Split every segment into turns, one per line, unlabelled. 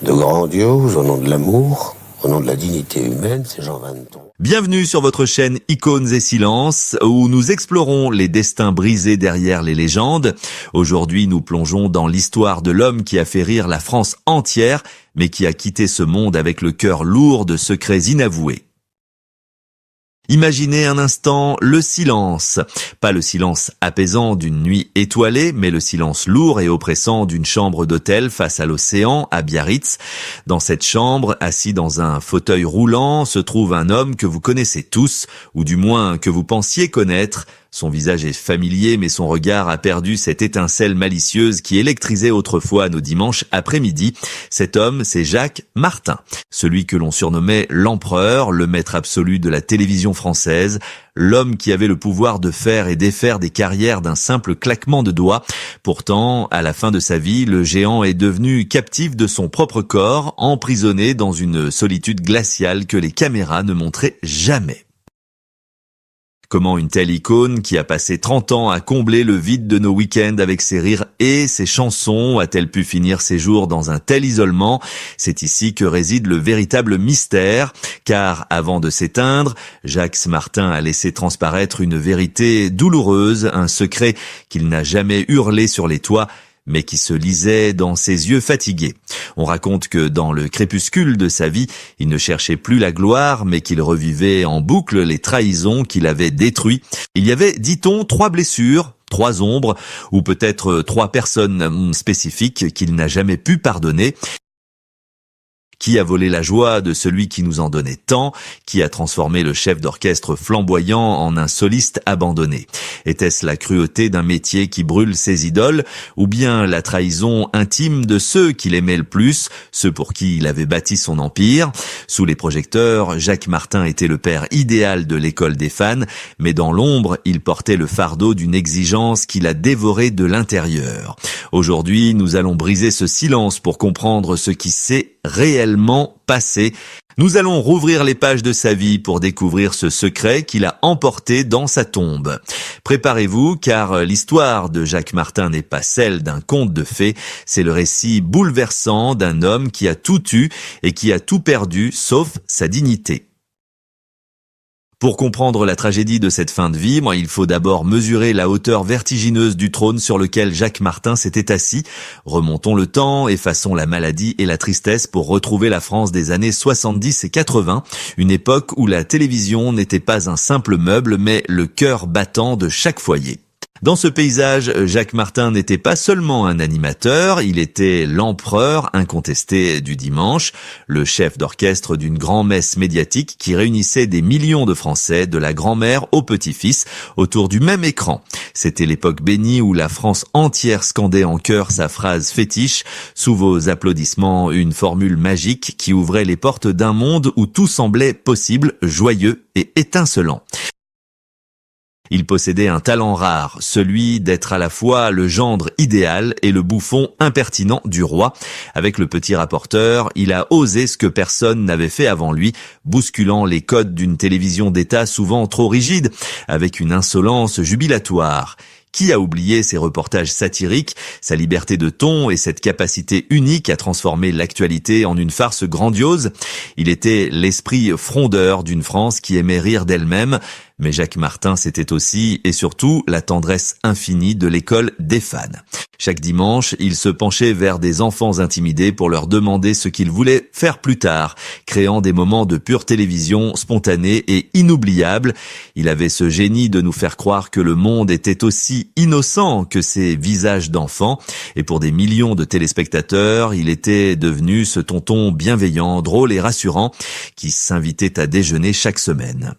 de grandiose, au nom de l'amour, au nom de la dignité humaine, c'est Jean Vanneton.
Bienvenue sur votre chaîne Icônes et Silences, où nous explorons les destins brisés derrière les légendes. Aujourd'hui, nous plongeons dans l'histoire de l'homme qui a fait rire la France entière, mais qui a quitté ce monde avec le cœur lourd de secrets inavoués. Imaginez un instant le silence. Pas le silence apaisant d'une nuit étoilée, mais le silence lourd et oppressant d'une chambre d'hôtel face à l'océan, à Biarritz. Dans cette chambre, assis dans un fauteuil roulant, se trouve un homme que vous connaissez tous, ou du moins que vous pensiez connaître. Son visage est familier, mais son regard a perdu cette étincelle malicieuse qui électrisait autrefois nos dimanches après-midi. Cet homme, c'est Jacques Martin, celui que l'on surnommait l'empereur, le maître absolu de la télévision française, l'homme qui avait le pouvoir de faire et défaire des carrières d'un simple claquement de doigts. Pourtant, à la fin de sa vie, le géant est devenu captif de son propre corps, emprisonné dans une solitude glaciale que les caméras ne montraient jamais. Comment une telle icône, qui a passé 30 ans à combler le vide de nos week-ends avec ses rires et ses chansons, a-t-elle pu finir ses jours dans un tel isolement? C'est ici que réside le véritable mystère, car avant de s'éteindre, Jacques Martin a laissé transparaître une vérité douloureuse, un secret qu'il n'a jamais hurlé sur les toits, mais qui se lisait dans ses yeux fatigués. On raconte que dans le crépuscule de sa vie, il ne cherchait plus la gloire, mais qu'il revivait en boucle les trahisons qu'il avait détruites. Il y avait, dit-on, 3 blessures, 3 ombres, ou peut-être 3 personnes spécifiques qu'il n'a jamais pu pardonner. Qui a volé la joie de celui qui nous en donnait tant? Qui a transformé le chef d'orchestre flamboyant en un soliste abandonné? Était-ce la cruauté d'un métier qui brûle ses idoles, ou bien la trahison intime de ceux qu'il aimait le plus, ceux pour qui il avait bâti son empire? Sous les projecteurs, Jacques Martin était le père idéal de l'école des fans, mais dans l'ombre, il portait le fardeau d'une exigence qui l'a dévoré de l'intérieur. Aujourd'hui, nous allons briser ce silence pour comprendre ce qui s'est réellement passé. Nous allons rouvrir les pages de sa vie pour découvrir ce secret qu'il a emporté dans sa tombe. Préparez-vous, car l'histoire de Jacques Martin n'est pas celle d'un conte de fées, c'est le récit bouleversant d'un homme qui a tout eu et qui a tout perdu sauf sa dignité. Pour comprendre la tragédie de cette fin de vie, il faut d'abord mesurer la hauteur vertigineuse du trône sur lequel Jacques Martin s'était assis. Remontons le temps, effaçons la maladie et la tristesse pour retrouver la France des années 70 et 80, une époque où la télévision n'était pas un simple meuble, mais le cœur battant de chaque foyer. Dans ce paysage, Jacques Martin n'était pas seulement un animateur, il était l'empereur incontesté du dimanche, le chef d'orchestre d'une grand-messe médiatique qui réunissait des millions de Français, de la grand-mère au petit-fils, autour du même écran. C'était l'époque bénie où la France entière scandait en chœur sa phrase fétiche, sous vos applaudissements, une formule magique qui ouvrait les portes d'un monde où tout semblait possible, joyeux et étincelant. Il possédait un talent rare, celui d'être à la fois le gendre idéal et le bouffon impertinent du roi. Avec le petit rapporteur, il a osé ce que personne n'avait fait avant lui, bousculant les codes d'une télévision d'État souvent trop rigide, avec une insolence jubilatoire. Qui a oublié ses reportages satiriques, sa liberté de ton et cette capacité unique à transformer l'actualité en une farce grandiose? Il était l'esprit frondeur d'une France qui aimait rire d'elle-même, mais Jacques Martin, c'était aussi et surtout la tendresse infinie de l'école des fans. Chaque dimanche, il se penchait vers des enfants intimidés pour leur demander ce qu'ils voulaient faire plus tard, créant des moments de pure télévision spontanés et inoubliables. Il avait ce génie de nous faire croire que le monde était aussi innocent que ses visages d'enfants, et pour des millions de téléspectateurs, il était devenu ce tonton bienveillant, drôle et rassurant qui s'invitait à déjeuner chaque semaine.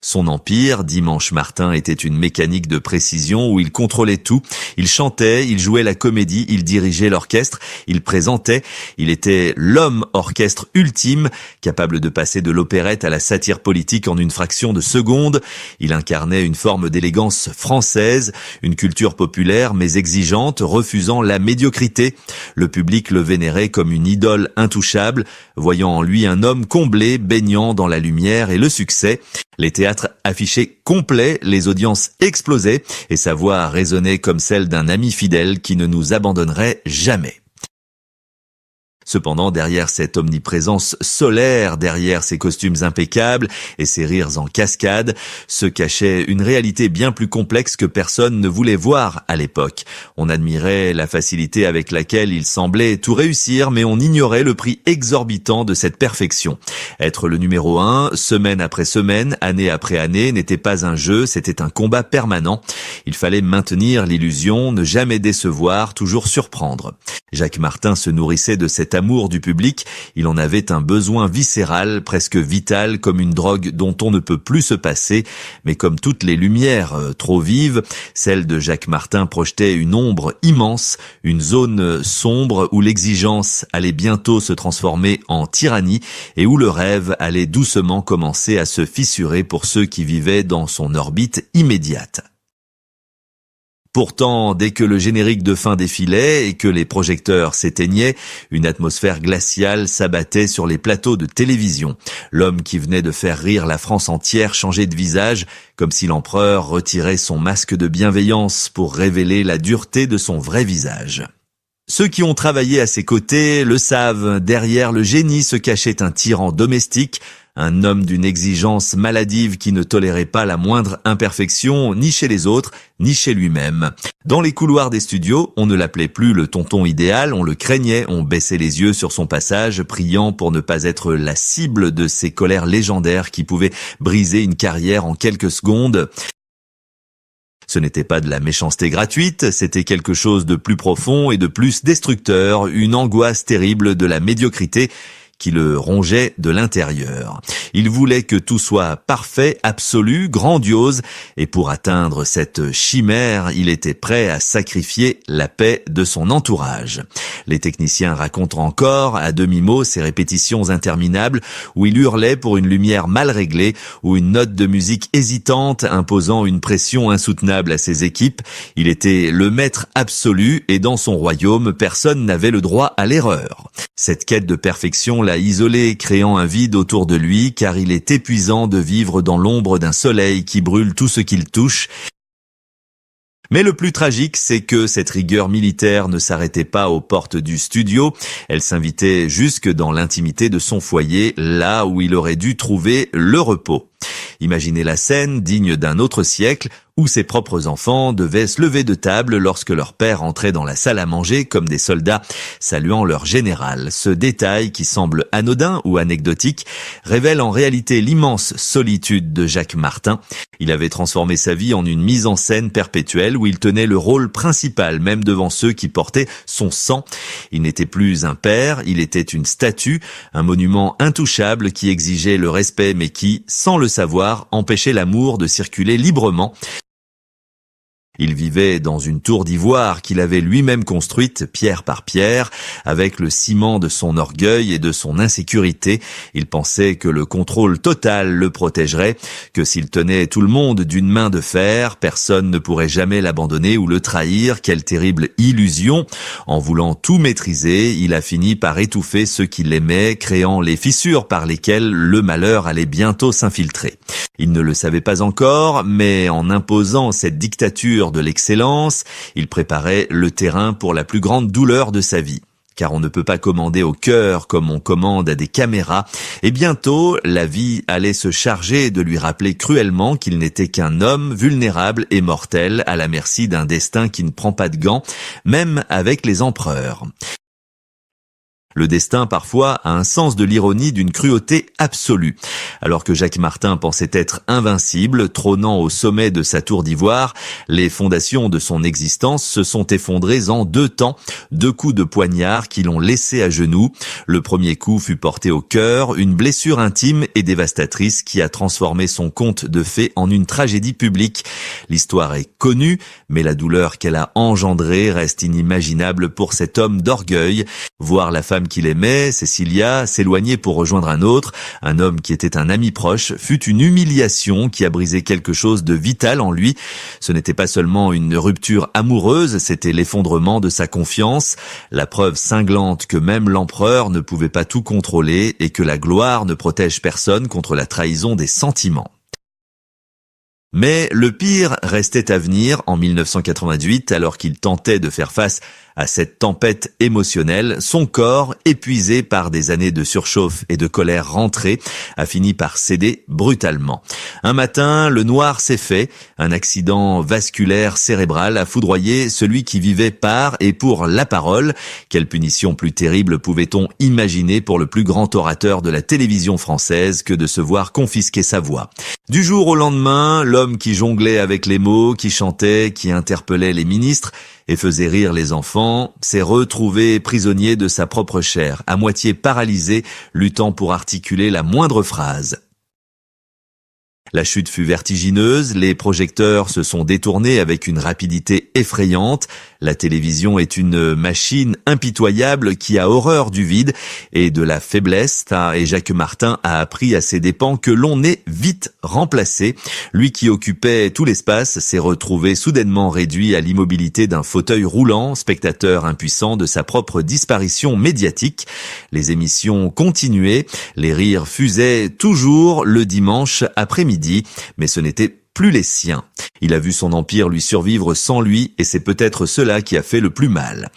Son empire, Dimanche Martin, était une mécanique de précision où il contrôlait tout. Il chantait, il jouait la comédie, il dirigeait l'orchestre, il présentait. Il était l'homme orchestre ultime, capable de passer de l'opérette à la satire politique en une fraction de seconde. Il incarnait une forme d'élégance française, une culture populaire mais exigeante, refusant la médiocrité. Le public le vénérait comme une idole intouchable, voyant en lui un homme comblé, baignant dans la lumière et le succès. Les théâtres affichaient complets, les audiences explosaient et sa voix résonnait comme celle d'un ami fidèle qui ne nous abandonnerait jamais. Cependant, derrière cette omniprésence solaire, derrière ses costumes impeccables et ses rires en cascade, se cachait une réalité bien plus complexe que personne ne voulait voir à l'époque. On admirait la facilité avec laquelle il semblait tout réussir, mais on ignorait le prix exorbitant de cette perfection. Être le numéro 1, semaine après semaine, année après année, n'était pas un jeu, c'était un combat permanent. Il fallait maintenir l'illusion, ne jamais décevoir, toujours surprendre. Jacques Martin se nourrissait de cet amour du public, il en avait un besoin viscéral, presque vital, comme une drogue dont on ne peut plus se passer, mais comme toutes les lumières trop vives, celle de Jacques Martin projetait une ombre immense, une zone sombre où l'exigence allait bientôt se transformer en tyrannie et où le rêve allait doucement commencer à se fissurer pour ceux qui vivaient dans son orbite immédiate. Pourtant, dès que le générique de fin défilait et que les projecteurs s'éteignaient, une atmosphère glaciale s'abattait sur les plateaux de télévision. L'homme qui venait de faire rire la France entière changeait de visage, comme si l'empereur retirait son masque de bienveillance pour révéler la dureté de son vrai visage. Ceux qui ont travaillé à ses côtés le savent, derrière le génie se cachait un tyran domestique, un homme d'une exigence maladive qui ne tolérait pas la moindre imperfection, ni chez les autres, ni chez lui-même. Dans les couloirs des studios, on ne l'appelait plus le tonton idéal, on le craignait, on baissait les yeux sur son passage, priant pour ne pas être la cible de ces colères légendaires qui pouvaient briser une carrière en quelques secondes. Ce n'était pas de la méchanceté gratuite, c'était quelque chose de plus profond et de plus destructeur, une angoisse terrible de la médiocrité qui le rongeait de l'intérieur. Il voulait que tout soit parfait, absolu, grandiose, et pour atteindre cette chimère, il était prêt à sacrifier la paix de son entourage. Les techniciens racontent encore, à demi-mot, ces répétitions interminables où il hurlait pour une lumière mal réglée ou une note de musique hésitante imposant une pression insoutenable à ses équipes. Il était le maître absolu et dans son royaume, personne n'avait le droit à l'erreur. Cette quête de perfection l'a isolé, créant un vide autour de lui, car il est épuisant de vivre dans l'ombre d'un soleil qui brûle tout ce qu'il touche. Mais le plus tragique, c'est que cette rigueur militaire ne s'arrêtait pas aux portes du studio, elle s'invitait jusque dans l'intimité de son foyer, là où il aurait dû trouver le repos. Imaginez la scène digne d'un autre siècle où ses propres enfants devaient se lever de table lorsque leur père entrait dans la salle à manger comme des soldats saluant leur général. Ce détail, qui semble anodin ou anecdotique, révèle en réalité l'immense solitude de Jacques Martin. Il avait transformé sa vie en une mise en scène perpétuelle où il tenait le rôle principal, même devant ceux qui portaient son sang. Il n'était plus un père, il était une statue, un monument intouchable qui exigeait le respect mais qui, sans le savoir, empêchait l'amour de circuler librement. Il vivait dans une tour d'ivoire qu'il avait lui-même construite pierre par pierre, avec le ciment de son orgueil et de son insécurité. Il pensait que le contrôle total le protégerait, que s'il tenait tout le monde d'une main de fer, personne ne pourrait jamais l'abandonner ou le trahir. Quelle terrible illusion! En voulant tout maîtriser, il a fini par étouffer ceux qui l'aimaient, créant les fissures par lesquelles le malheur allait bientôt s'infiltrer. Il ne le savait pas encore, mais en imposant cette dictature de l'excellence, il préparait le terrain pour la plus grande douleur de sa vie. Car on ne peut pas commander au cœur comme on commande à des caméras, et bientôt la vie allait se charger de lui rappeler cruellement qu'il n'était qu'un homme vulnérable et mortel à la merci d'un destin qui ne prend pas de gants, même avec les empereurs. Le destin, parfois, a un sens de l'ironie d'une cruauté absolue. Alors que Jacques Martin pensait être invincible, trônant au sommet de sa tour d'ivoire, les fondations de son existence se sont effondrées en 2 temps, 2 coups de poignard qui l'ont laissé à genoux. Le premier coup fut porté au cœur, une blessure intime et dévastatrice qui a transformé son conte de fées en une tragédie publique. L'histoire est connue, mais la douleur qu'elle a engendrée reste inimaginable pour cet homme d'orgueil. Voir la femme qu'il aimait, Cécilia, s'éloigner pour rejoindre un autre, un homme qui était un ami proche, fut une humiliation qui a brisé quelque chose de vital en lui. Ce n'était pas seulement une rupture amoureuse, c'était l'effondrement de sa confiance, la preuve cinglante que même l'empereur ne pouvait pas tout contrôler et que la gloire ne protège personne contre la trahison des sentiments. Mais le pire restait à venir en 1998, alors qu'il tentait de faire face à cette tempête émotionnelle. Son corps, épuisé par des années de surchauffe et de colère rentrée, a fini par céder brutalement. Un matin, le noir s'est fait. Un accident vasculaire cérébral a foudroyé celui qui vivait par et pour la parole. Quelle punition plus terrible pouvait-on imaginer pour le plus grand orateur de la télévision française que de se voir confisquer sa voix? Du jour au lendemain, l'homme qui jonglait avec les mots, qui chantait, qui interpellait les ministres et faisait rire les enfants, s'est retrouvé prisonnier de sa propre chair, à moitié paralysé, luttant pour articuler la moindre phrase. La chute fut vertigineuse, les projecteurs se sont détournés avec une rapidité effrayante. La télévision est une machine impitoyable qui a horreur du vide et de la faiblesse, et Jacques Martin a appris à ses dépens que l'on est vite remplacé. Lui qui occupait tout l'espace s'est retrouvé soudainement réduit à l'immobilité d'un fauteuil roulant, spectateur impuissant de sa propre disparition médiatique. Les émissions continuaient, les rires fusaient toujours le dimanche après-midi. Mais ce n'était plus les siens. Il a vu son empire lui survivre sans lui et c'est peut-être cela qui a fait le plus mal.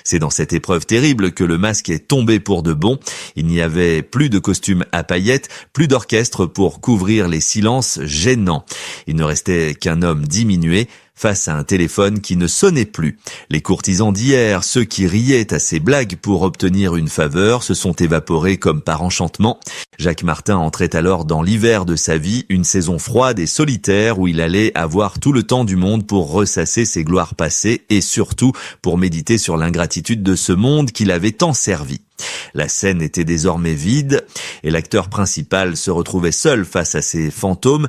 C'est dans cette épreuve terrible que le masque est tombé pour de bon. Il n'y avait plus de costumes à paillettes, plus d'orchestre pour couvrir les silences gênants. Il ne restait qu'un homme diminué face à un téléphone qui ne sonnait plus. Les courtisans d'hier, ceux qui riaient à ses blagues pour obtenir une faveur, se sont évaporés comme par enchantement. Jacques Martin entrait alors dans l'hiver de sa vie, une saison froide et solitaire où il allait avoir tout le temps du monde pour ressasser ses gloires passées et surtout pour méditer sur l'ingratitude de ce monde qui l'avait tant servi. La scène était désormais vide et l'acteur principal se retrouvait seul face à ses fantômes,